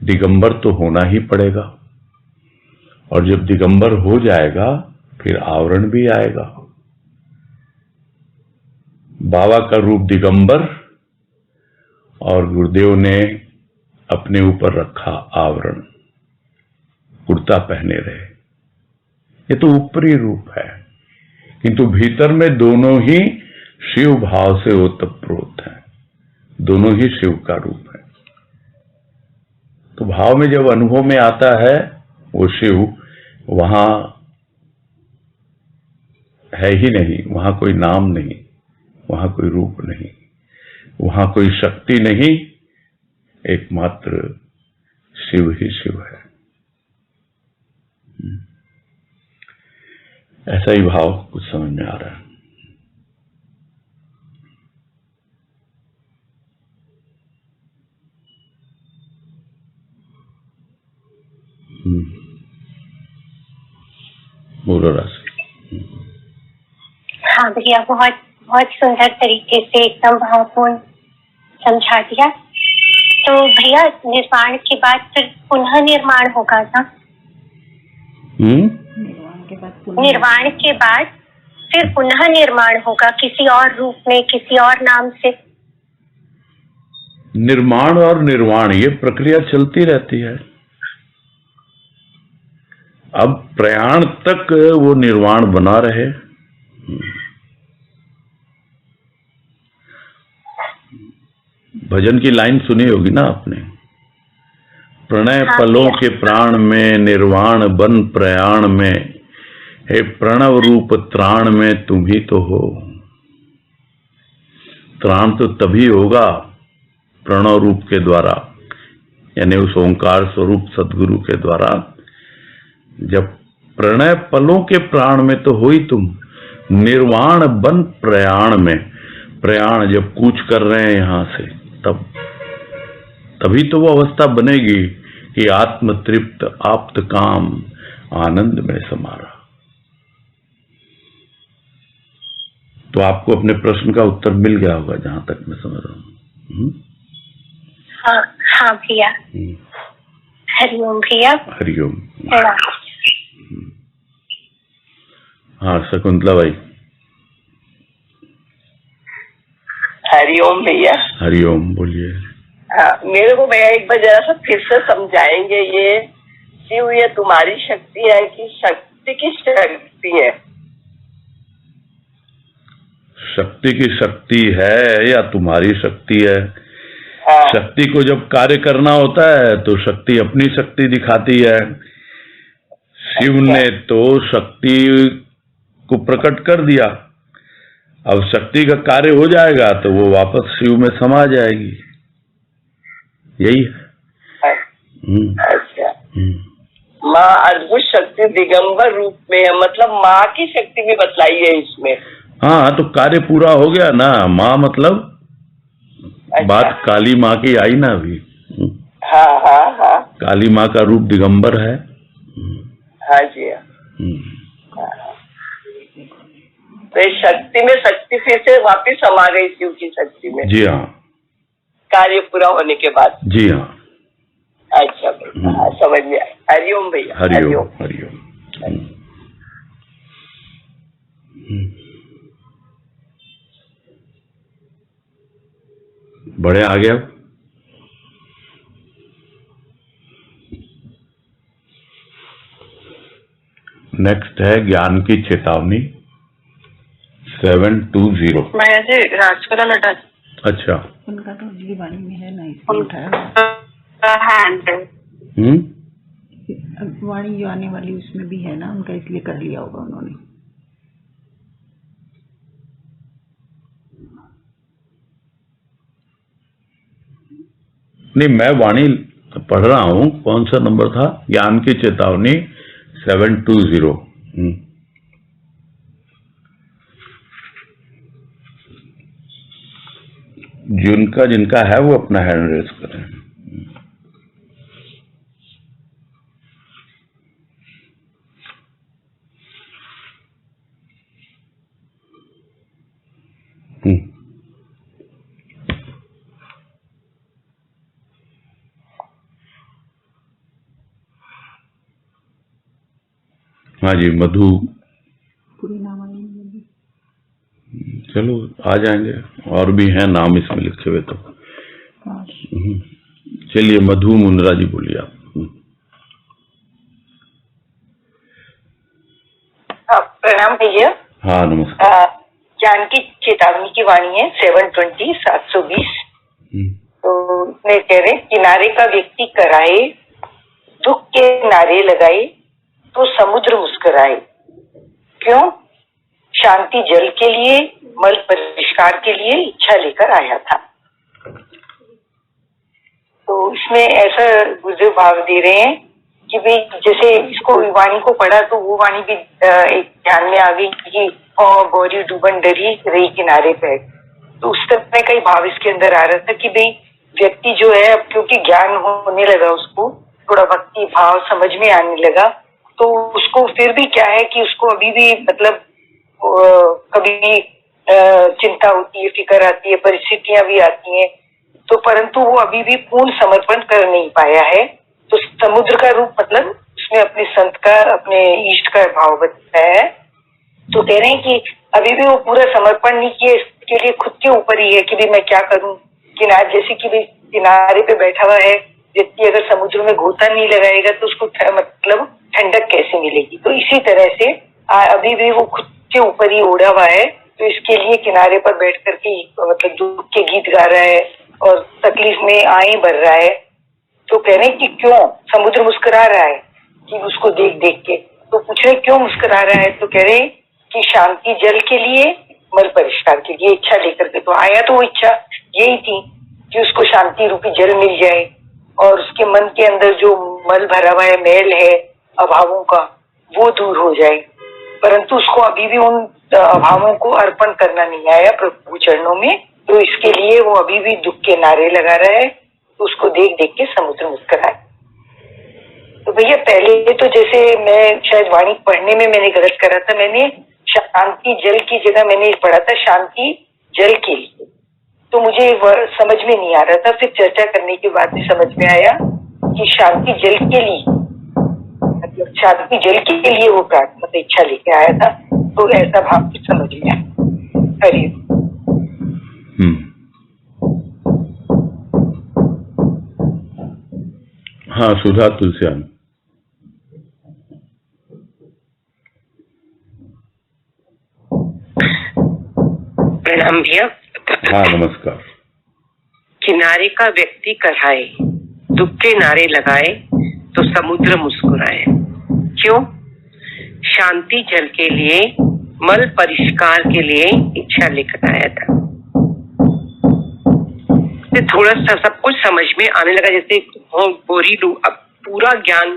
दिगंबर तो होना ही पड़ेगा। और जब दिगंबर हो जाएगा फिर आवरण भी आएगा। बाबा का रूप दिगंबर, और गुरुदेव ने अपने ऊपर रखा आवरण, कुर्ता पहने रहे। ये तो ऊपरी रूप है, किंतु भीतर में दोनों ही शिव भाव से ओतप्रोत हैं, दोनों ही शिव का रूप है। तो भाव में जब अनुभव में आता है वो शिव, वहां है ही नहीं, वहां कोई नाम नहीं, वहां कोई रूप नहीं, वहां कोई शक्ति नहीं, एकमात्र शिव ही शिव है। ऐसा ही भाव कुछ समझ में आ रहा है। बोलो राशि। हाँ भैया, बहुत बहुत सुंदर तरीके से एकदम भावपूर्ण समझा दिया। तो भैया, निर्वाण के बाद फिर पुनः निर्माण होगा ना? निर्वाण के बाद फिर पुनः निर्माण होगा किसी और रूप में, किसी और नाम से? निर्माण और निर्वाण ये प्रक्रिया चलती रहती है। अब प्रयाण तक वो निर्वाण बना रहे। भजन की लाइन सुनी होगी ना आपने, प्रणय पलों के प्राण में, निर्वाण बन प्रयाण में, हे प्रणव रूप त्राण में तुम ही तो हो। त्राण तो तभी होगा प्रणव रूप के द्वारा, यानी उस ओंकार स्वरूप सदगुरु के द्वारा, जब प्रणय पलों के प्राण में तो हो ही तुम, निर्वाण बन प्रयाण में, प्रयाण जब कूच कर रहे हैं यहां से, तभी तो वो अवस्था बनेगी कि आत्म तृप्त आप्त काम आनंद में समारा। तो आपको अपने प्रश्न का उत्तर मिल गया होगा जहां तक मैं समझ रहा हूं। हाँ हाँ भैया। हरिओम भैया। हरिओम। हाँ शकुंतला भाई। हरिओम भैया। हरिओम, बोलिए। हाँ, मेरे को भैया एक बार जरा सा फिर से समझाएंगे, ये शिव ये तुम्हारी शक्ति है कि शक्ति की शक्ति है? शक्ति की शक्ति है या तुम्हारी शक्ति है? हाँ। शक्ति को जब कार्य करना होता है तो शक्ति अपनी शक्ति दिखाती है। शिव ने तो शक्ति को प्रकट कर दिया, अब शक्ति का कार्य हो जाएगा तो वो वापस शिव में समा जाएगी, यही है। अच्छा। माँ अद्भुत शक्ति दिगंबर रूप में है, मतलब माँ की शक्ति भी बतलाई है इसमें। हाँ, तो कार्य पूरा हो गया ना। माँ मतलब अच्छा। बात काली माँ की आई ना अभी। हाँ हाँ हाँ। काली माँ का रूप दिगंबर है। हाँ जी। तो इस शक्ति में शक्ति फिर से वापिस समा गई शिव की शक्ति में। जी हाँ। कार्य पूरा होने के बाद। जी हाँ। अच्छा भैया, हाँ, समझ में आया। हरिओम भैया। हरिओम हरिओम। बड़े आ गया। नेक्स्ट है ज्ञान की चेतावनी 720। भैया जी राजकला लटा। अच्छा, उनका तो बिजली वाणी में है ना, वाणी जो आने वाली उसमें भी है ना उनका, इसलिए कर लिया होगा उन्होंने। नहीं, मैं वाणी पढ़ रहा हूं। कौन सा नंबर था? ज्ञान की चेतावनी 720। जिनका है वो अपना हैंड रेज करें। हाँ जी, मधु। पूरी नाम आएंगे। चलो आ जाएंगे, और भी हैं नाम इसमें लिखे हुए तो। चलिए मधु मुंद्रा जी बोलिए आप। प्रणाम भैया। हाँ नमस्कार। ज्ञान की चेतावनी की वाणी है 720 720। तो मैं कह रहे, किनारे का व्यक्ति कराए, दुख के नारे लगाए तो समुद्र मुस्कुराए। क्यों? शांति जल के लिए, मल परिष्कार के लिए इच्छा लेकर आया था। तो इसमें ऐसा गुरुदेव भाव दे रहे हैं कि भाई जैसे इसको वाणी को पढ़ा तो वो वाणी भी एक ध्यान में आ गई कि गौरी डूबन डरी रही किनारे पे। तो उस तरह का ही भाव इसके अंदर आ रहा था कि भाई व्यक्ति जो है अब क्योंकि ज्ञान होने लगा, उसको थोड़ा भक्ति भाव समझ में आने लगा, तो उसको फिर भी क्या है कि उसको अभी भी मतलब कभी चिंता होती है, फिक्र आती है, परिस्थितियां भी आती हैं, तो परंतु वो अभी भी पूर्ण समर्पण कर नहीं पाया है। तो समुद्र का रूप मतलब उसमें अपने संत का, अपने इष्ट का भाव बताया है। तो कह रहे हैं कि अभी भी वो पूरा समर्पण नहीं किया, इसके लिए खुद के ऊपर ही है कि भाई मैं क्या करूं। किनारे जैसे कि भाई किनारे पे बैठा हुआ है व्यक्ति, अगर समुद्र में गोता नहीं लगाएगा तो उसको मतलब ठंडक कैसे मिलेगी। तो इसी तरह से अभी भी वो खुद के ऊपर ही ओढ़ा हुआ है, तो इसके लिए किनारे पर बैठ करके मतलब दुख के गीत गा रहा है और तकलीफ में आए भर रहा है। तो कह रहे हैं कि क्यों समुद्र मुस्कुरा रहा है कि उसको देख देख के। तो पूछ रहे क्यों मुस्कुरा रहा है, तो कह रहे हैं कि शांति जल के लिए, मल परिष्कार के लिए इच्छा लेकर के। तो आया तो वो इच्छा यही थी कि उसको शांति रूपी जल मिल जाए और उसके मन के अंदर जो मल भरा हुआ है, मैल है अभावों का, वो दूर हो जाए। परंतु उसको अभी भी उन अभावों को अर्पण करना नहीं आया प्रभु चरणों में, तो इसके लिए वो अभी भी दुख के नारे लगा रहा है। तो उसको देख देख के समुद्र मुस्कुराए। तो भैया पहले तो जैसे मैं शायद वाणी पढ़ने में मैंने गलत करा था, मैंने शांति जल की जगह मैंने पढ़ा था शांति जल के लिए, तो मुझे समझ में नहीं आ रहा था। फिर चर्चा करने के बाद भी समझ में आया कि शांति जल के लिए, मतलब शांति जल के लिए वो प्रार्थना मतलब इच्छा लेके आया था। तो ऐसा भाव कुछ समझ में आया। हरि हाँ, सुधा तुलसियान। प्रणाम भैया। हाँ, नमस्कार। किनारे का व्यक्ति कराए, दुख के नारे लगाए तो समुद्र मुस्कुराए। क्यों? शांति जल के लिए, मल परिष्कार के लिए इच्छा लेकर आया था। थोड़ा सा सब कुछ समझ में आने लगा, जैसे बोरी अब पूरा ज्ञान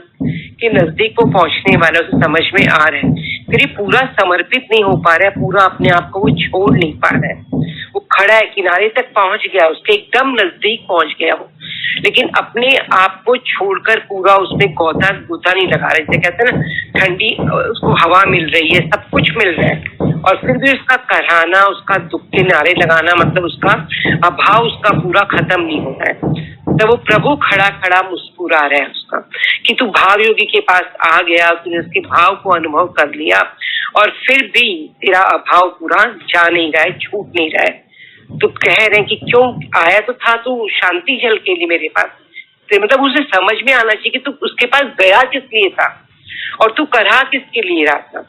के नजदीक को पहुंचने वाला उसे समझ में आ रहा है, फिर ये पूरा समर्पित नहीं हो पा रहा है, पूरा अपने आप को वो छोड़ नहीं पा रहा है। वो खड़ा है, किनारे तक पहुंच गया, उसके एकदम नजदीक पहुंच गया वो, लेकिन अपने आप को छोड़कर पूरा उसमें गोता नहीं लगा रहा है। जैसे कहते हैं ना, ठंडी उसको हवा मिल रही है, सब कुछ मिल रहा है, और फिर भी उसका कराना, उसका दुख के नारे लगाना, मतलब उसका अभाव उसका पूरा खत्म नहीं होता है। तो वो प्रभु खड़ा खड़ा मुस्कुरा रहा है उसका कि तू भाव योगी के पास आ गया, तूने उसके भाव को अनुभव कर लिया और फिर भी तेरा अभाव पूरा जा नहीं रहा है, छूट नहीं रहा है। तो कह रहे हैं कि क्यों आया तो था तू शांति जल के लिए मेरे पास, तो मतलब उसे समझ में आना चाहिए कि तू उसके पास गया किस लिए था और तू करा किसके लिए रहा था।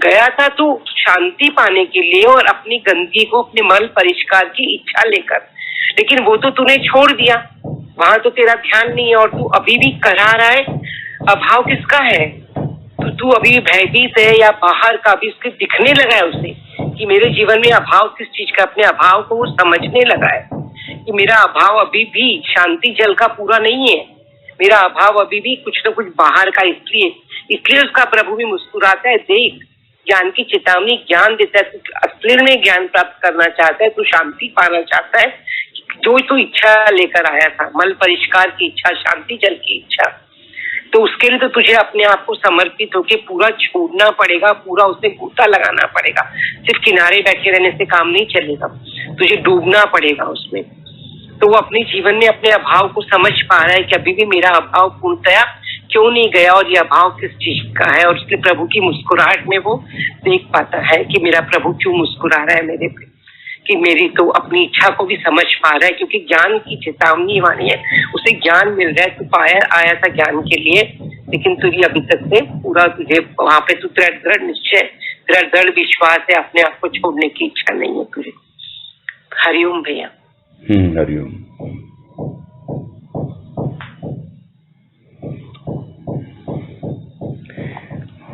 गया था तू शांति पाने के लिए और अपनी गंदगी को, अपने मल परिष्कार की इच्छा लेकर, लेकिन वो तो तूने छोड़ दिया, वहां तो तेरा ध्यान नहीं है और तू अभी भी करा रहा है। अभाव किसका है? तो तू अभी भयभीत है या बाहर का भी उसके दिखने लगा है उसे कि मेरे जीवन में अभाव किस चीज का, अपने अभाव को वो समझने लगा है कि मेरा अभाव अभी भी शांति जल का पूरा नहीं है, मेरा अभाव अभी भी कुछ न कुछ बाहर का। इसलिए उसका प्रभु भी मुस्कुराता है, देख ज्ञान की चेतावनी, ज्ञान देता है, तू असली में ज्ञान प्राप्त करना चाहता है, तू शांति पाना चाहता है, जो तू इच्छा लेकर आया था, मल परिष्कार की इच्छा, शांति जल की इच्छा, तो उसके लिए तो तुझे अपने आप को समर्पित होके पूरा छोड़ना पड़ेगा, पूरा उसे गोता लगाना पड़ेगा। सिर्फ किनारे बैठे रहने से काम नहीं चलेगा, तुझे डूबना पड़ेगा उसमें। तो वो अपने जीवन में अपने अभाव को समझ पा रहा है कि अभी भी मेरा अभाव पूर्णतया क्यों नहीं गया और ये अभाव किस चीज का है, और उसके प्रभु की मुस्कुराहट में वो देख पाता है कि मेरा प्रभु क्यों मुस्कुरा रहा है मेरे पे, कि मेरी तो अपनी इच्छा को भी समझ पा रहा है, क्योंकि ज्ञान की चेतावनी वाणी है, उसे ज्ञान मिल रहा है। तू आया था ज्ञान के लिए, लेकिन तुझे अभी तक से पूरा, तुझे वहां पे तू दृढ़ निश्चय, दृढ़ विश्वास है, अपने आप को छोड़ने की इच्छा नहीं है तुझे। हरिओम भैया। हरिओम।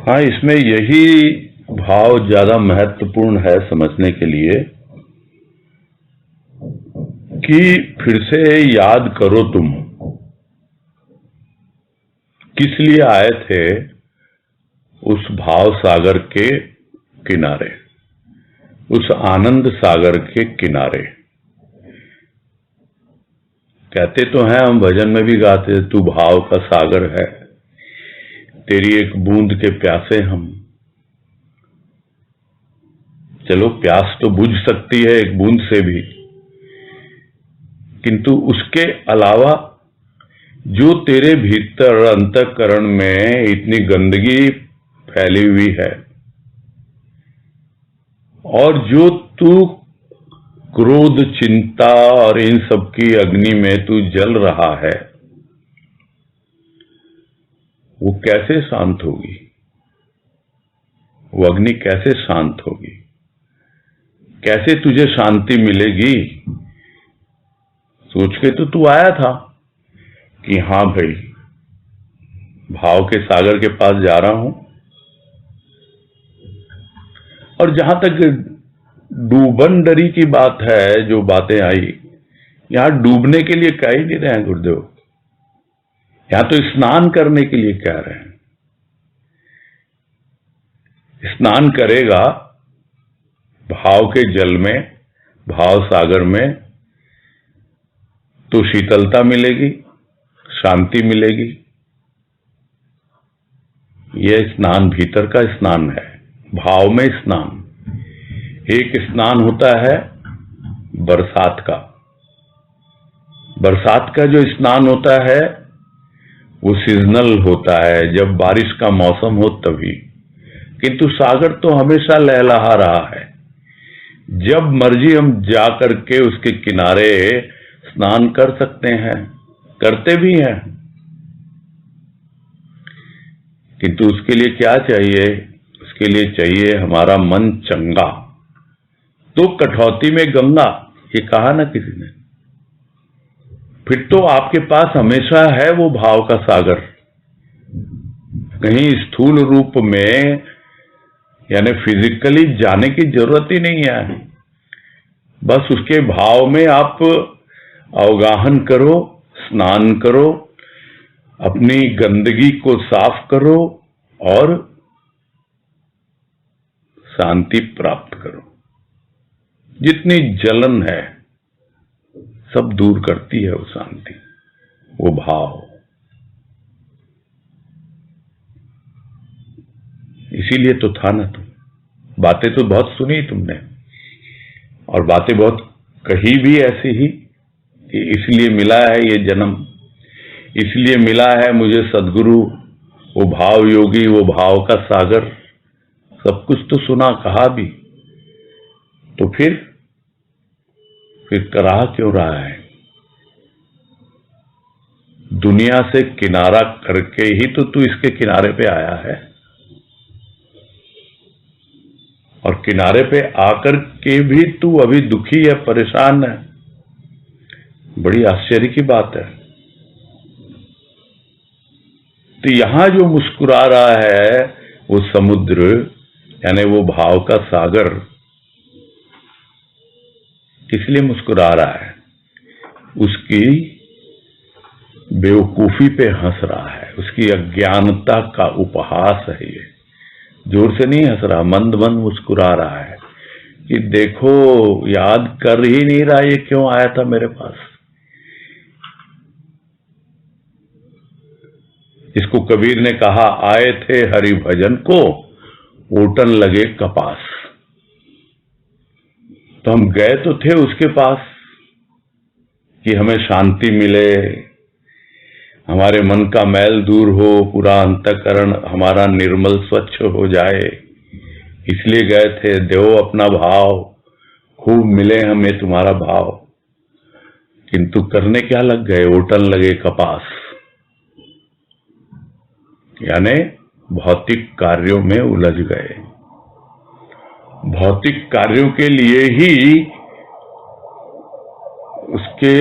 हाँ, इसमें यही भाव ज्यादा महत्वपूर्ण है समझने के लिए कि फिर से याद करो तुम किस लिए आए थे उस भाव सागर के किनारे, उस आनंद सागर के किनारे। कहते तो हैं, हम भजन में भी गाते, तू भाव का सागर है, तेरी एक बूंद के प्यासे हम। चलो प्यास तो बुझ सकती है एक बूंद से भी, किंतु उसके अलावा जो तेरे भीतर अंतःकरण में इतनी गंदगी फैली हुई है और जो तू क्रोध, चिंता और इन सब की अग्नि में तू जल रहा है, वो कैसे शांत होगी? वो अग्नि कैसे शांत होगी? कैसे तुझे शांति मिलेगी? सोच के तो तू आया था कि हाँ भाई, भाव के सागर के पास जा रहा हूं। और जहां तक डूबनडरी की बात है, जो बातें आई, यहां डूबने के लिए कह ही नहीं रहे हैं गुरुदेव, यहां तो स्नान करने के लिए कह रहे हैं। स्नान करेगा भाव के जल में, भाव सागर में, तो शीतलता मिलेगी, शांति मिलेगी। यह स्नान भीतर का स्नान है, भाव में स्नान। एक स्नान होता है बरसात का, बरसात का जो स्नान होता है वो सीजनल होता है, जब बारिश का मौसम हो तभी। किंतु सागर तो हमेशा लहलहा रहा है, जब मर्जी हम जाकर के उसके किनारे स्नान कर सकते हैं, करते भी हैं। किंतु उसके लिए क्या चाहिए? उसके लिए चाहिए हमारा मन चंगा। तो कठौती में गंगा, ये कहा ना किसी ने। फिर तो आपके पास हमेशा है वो भाव का सागर, कहीं स्थूल रूप में यानी फिजिकली जाने की जरूरत ही नहीं है। बस उसके भाव में आप अवगाहन करो, स्नान करो, अपनी गंदगी को साफ करो और शांति प्राप्त करो। जितनी जलन है सब दूर करती है वो शांति, वो भाव। इसीलिए तो था ना तुम। बातें तो बहुत सुनी तुमने, और बातें बहुत कही भी ऐसी ही कि इसलिए मिला है ये जन्म, इसलिए मिला है मुझे सदगुरु, वो भाव योगी, वो भाव का सागर। सब कुछ तो सुना, कहा भी, तो फिर करा क्यों रहा है? दुनिया से किनारा करके ही तो तू इसके किनारे पे आया है, और किनारे पे आकर के भी तू अभी दुखी है, परेशान है। बड़ी आश्चर्य की बात है। तो यहां जो मुस्कुरा रहा है वो समुद्र, यानी वो भाव का सागर, किस लिए मुस्कुरा रहा है? उसकी बेवकूफी पे हंस रहा है, उसकी अज्ञानता का उपहास है ये। जोर से नहीं हंस रहा, मंद मंद मुस्कुरा रहा है कि देखो, याद कर ही नहीं रहा ये क्यों आया था मेरे पास। इसको कबीर ने कहा, आए थे हरि भजन को, ओटन लगे कपास। तो हम गए तो थे उसके पास कि हमें शांति मिले, हमारे मन का मैल दूर हो, पूरा अंतःकरण हमारा निर्मल स्वच्छ हो जाए, इसलिए गए थे। देवो अपना भाव, खूब मिले हमें तुम्हारा भाव। किंतु करने क्या लग गए? ओटन लगे कपास, यानी भौतिक कार्यों में उलझ गए। भौतिक कार्यों के लिए ही उसके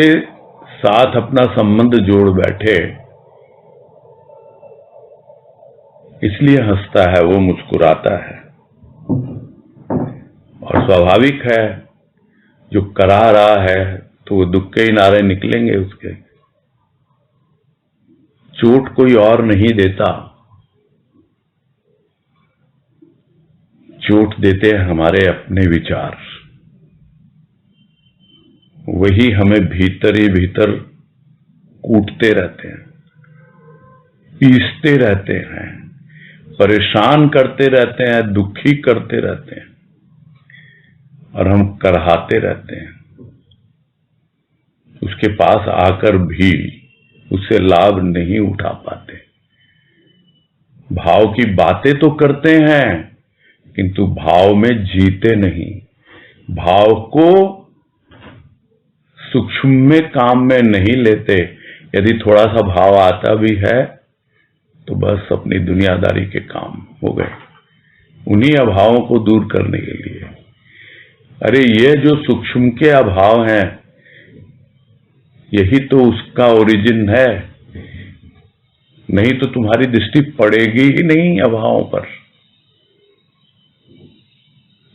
साथ अपना संबंध जोड़ बैठे, इसलिए हंसता है वो, मुस्कुराता है। और स्वाभाविक है, जो करा रहा है तो वो दुख के ही नारे निकलेंगे उसके। चोट कोई और नहीं देता, चोट देते हैं हमारे अपने विचार। वही हमें भीतर ही भीतर कूटते रहते हैं, पीसते रहते हैं, परेशान करते रहते हैं, दुखी करते रहते हैं, और हम करहाते रहते हैं। उसके पास आकर भी उससे लाभ नहीं उठा पाते। भाव की बातें तो करते हैं किंतु भाव में जीते नहीं। भाव को सूक्ष्म में काम में नहीं लेते। यदि थोड़ा सा भाव आता भी है तो बस अपनी दुनियादारी के काम हो गए, उन्हीं अभावों को दूर करने के लिए। अरे ये जो सूक्ष्म के अभाव हैं, यही तो उसका ओरिजिन है, नहीं तो तुम्हारी दृष्टि पड़ेगी ही नहीं अभावों पर।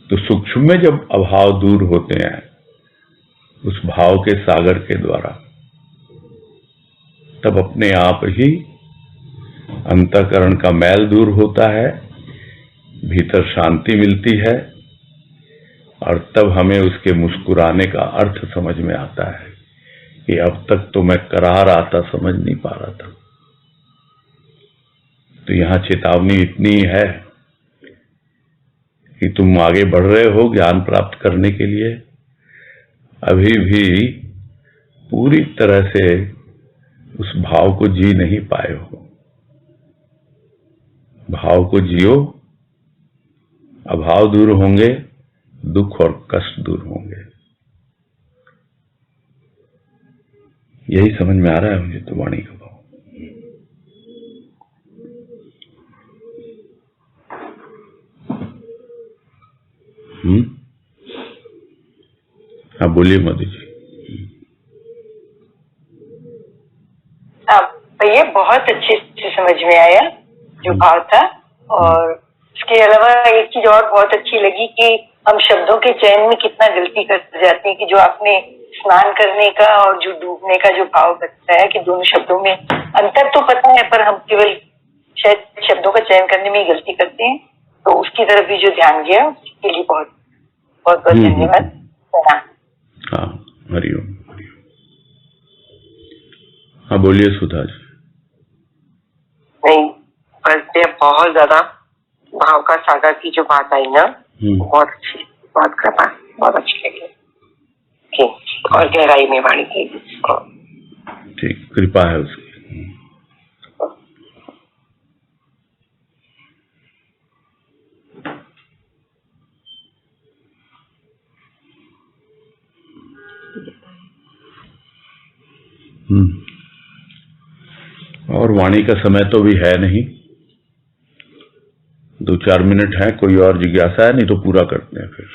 तो सूक्ष्म में जब अभाव दूर होते हैं उस भाव के सागर के द्वारा, तब अपने आप ही अंतःकरण का मैल दूर होता है, भीतर शांति मिलती है, और तब हमें उसके मुस्कुराने का अर्थ समझ में आता है कि अब तक तो मैं करा रहा था, समझ नहीं पा रहा था। तो यहां चेतावनी इतनी है कि तुम आगे बढ़ रहे हो ज्ञान प्राप्त करने के लिए, अभी भी पूरी तरह से उस भाव को जी नहीं पाए हो। भाव को जियो, अभाव दूर होंगे, दुख और कष्ट दूर होंगे। यही समझ में आ रहा है मुझे तो वाणी का भाव। हाँ बोलिए मोदी जी। ये बहुत अच्छे से समझ में आया जो भाव था। और इसके अलावा एक चीज और बहुत अच्छी लगी कि हम शब्दों के चयन में कितना गलती कर जाते हैं, कि जो आपने स्नान करने का और जो डूबने का जो भाव बताया कि दोनों शब्दों में अंतर तो पता है, पर हम केवल शायद शब्दों का चयन करने में ही गलती करते हैं। तो उसकी तरफ भी जो ध्यान गया उसके लिए बहुत बहुत बहुत धन्यवाद। हाँ हरिओम। हाँ बोलिए सुधा जी। नहीं बस ये बहुत ज्यादा भाव का सागर की जो बात आई ना, बहुत अच्छी बात कर पाए, बहुत अच्छी लगी। और गहराई में वाणी थी। ठीक, कृपा है उसकी। और वाणी का समय तो भी है नहीं, 2-4 मिनट है। कोई और जिज्ञासा है? नहीं तो पूरा करते हैं फिर।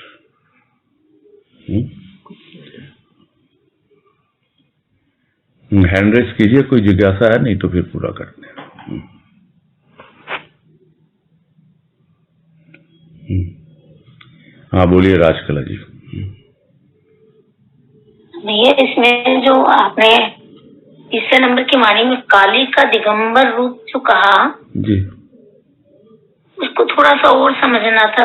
हैंड रेस कीजिए, कोई जिज्ञासा है? नहीं तो फिर पूरा करते हैं। हाँ बोलिए राजकला जी। भैया इसमें जो आपने तीसरे नंबर की वाणी में काली का दिगंबर रूप जो कहा जी, उसको थोड़ा सा और समझना था।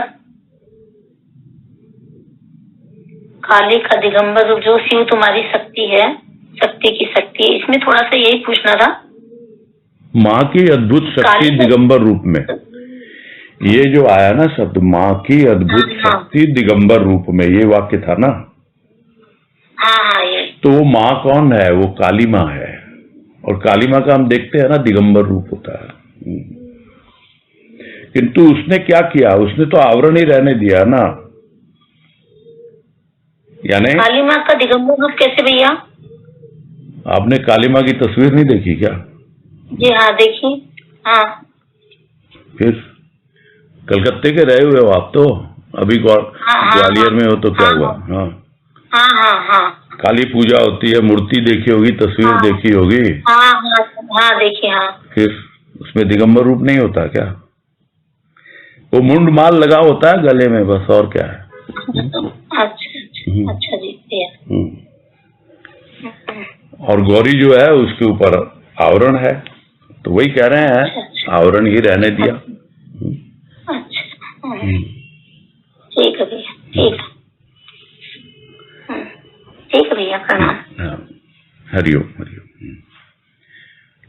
काली का दिगंबर रूप जो शिव तुम्हारी शक्ति है, शक्ति की शक्ति, इसमें थोड़ा सा यही पूछना था। माँ की अद्भुत शक्ति दिगंबर रूप में, ये जो आया ना शब्द, माँ की अद्भुत शक्ति दिगंबर रूप में, ये वाक्य था ना। हाँ ये तो वो माँ कौन है? वो काली माँ है। और काली माँ का हम देखते हैं ना दिगंबर रूप होता है। किंतु उसने क्या किया? उसने तो आवरण ही रहने दिया ना। यानी काली माँ का दिगंबर रूप कैसे भैया? आपने काली माँ की तस्वीर नहीं देखी क्या? जी हाँ देखी। हाँ फिर कलकत्ते के रहे हुए हो आप तो, अभी ग्वालियर में हो तो क्या हुआ? हाँ हाँ हाँ हाँ काली पूजा होती है, मूर्ति देखी होगी, तस्वीर देखी होगी। हाँ हाँ हाँ देखिए। हाँ फिर उसमें दिगंबर रूप नहीं होता क्या? वो मुंड माल लगा होता है गले में, बस और क्या है। अच्छा जी और गौरी जो है उसके ऊपर आवरण है, तो वही कह रहे हैं, आवरण ही रहने दिया। अच्छा, ठीक है भैया, ठीक है। ठीक है भैया, प्रणाम। हाँ, हरिओम हरिओम।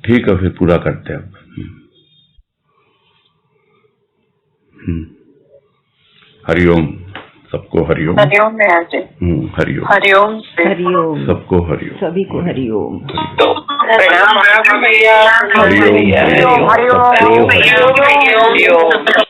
ठीक है, फिर पूरा करते हैं अब। हरिओम, सबको हरिओम। हरिओम भैया जी। हरिओम हरिओम से हरिओम, सबको हरिओम। सभी को हरिओम। प्रणाम भैया। हरिओम हरिओम हरिओम सबको हरिओम। हरिओम।